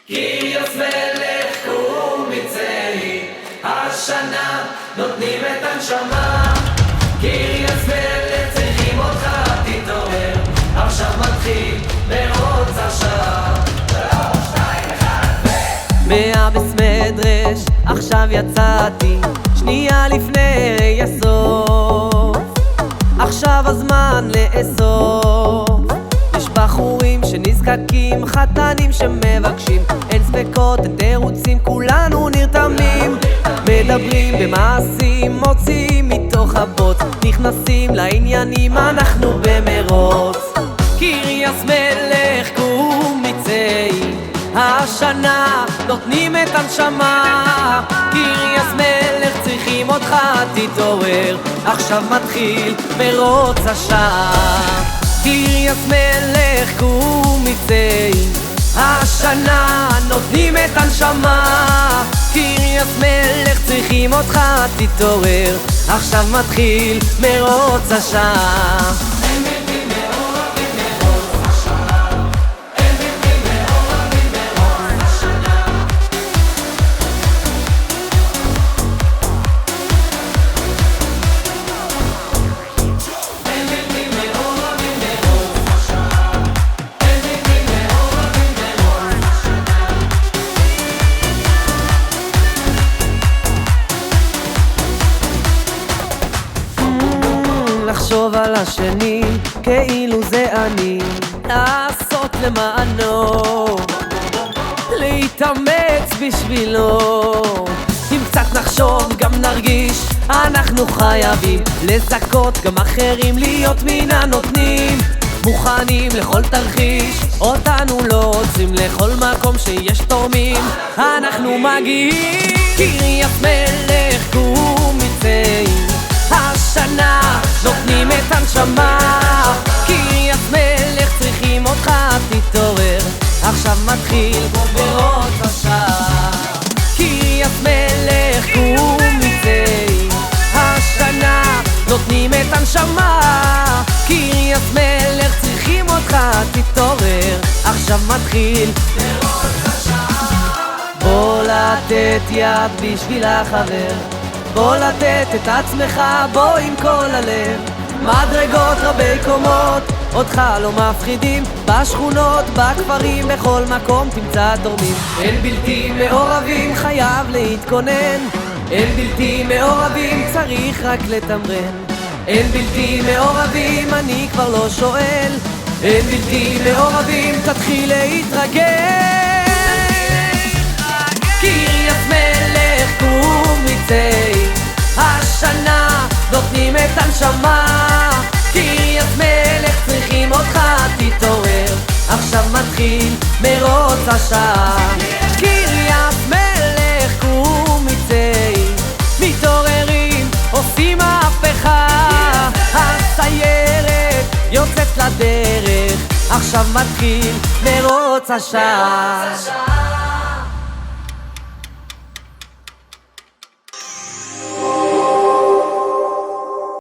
קיריוס מלך קום מצאי, השנה נותנים את הנשמה. קיריוס מלך צריכים אותך, תתעורר, עכשיו מתחיל מרוץ השעה. 3, 2, 1 מהבס מדרש עכשיו יצאתי, שנייה לפני הסוף, עכשיו הזמן לאסוף. יש בחורים שנזקקים, חתנים שמבקשים, אין ספקות, אין תירוצים, כולנו נרתמים. מדברים במעשים, מוצאים מתוך הבוץ, נכנסים לעניינים, אנחנו במרוץ. קיריוס מלך קום מצאי, השנה נותנים את הנשמה. קיריוס מלך צריכים אותך, תתעורר, עכשיו מתחיל מרוץ השעה. קיריוס מלך קום מצאי, השנה נותנים את הנשמה. קיריוס מלך צריכים אותך, תתעורר, עכשיו מתחיל מרוץ השעה. לחשוב על השני כאילו זה אני, לעשות למענו, להתאמץ בשבילו. אם קצת נחשוב גם נרגיש, אנחנו חייבים לזכות גם אחרים, להיות מן הנותנים, מוכנים לכל תרחיש, אותנו לא עוצרים, לכל מקום שיש תורמים אנחנו מגיעים. קיריוס מלך קום מצאי, השנה נותנים את הנשמה. קיריוס מלך צריכים אותך, תתעורר, עכשיו מתחיל מרוץ השעה. קיריוס מלך קום מצאי, השנה נותנים את הנשמה. קיריוס מלך צריכים אותך, תתעורר, עכשיו מתחיל מרוץ השעה. בוא לתת יד בשביל החבר, בוא לתת את עצמך, בוא עם כל הלב. מדרגות רבי קומות, אותך לא מפחידים, בשכונות, בכפרים, בכל מקום תמצא תורמים. אין בלתי מעורבים, חייב להתכונן, אין בלתי מעורבים, צריך רק לתמרן. אין בלתי מעורבים, אני כבר לא שואל, אין בלתי מעורבים, תתחיל להתרגל. קיריוס מלך קום מצאי, השנה נותנים את הנשמה. קיריוס מלך צריכים אותך, תתעורר, עכשיו מתחיל מרוץ השעה. קיריוס מלך קום מצאי, מתעוררים, עושים מהפכה. הסיירת יוצאת לדרך, עכשיו מתחיל מרוץ השעה.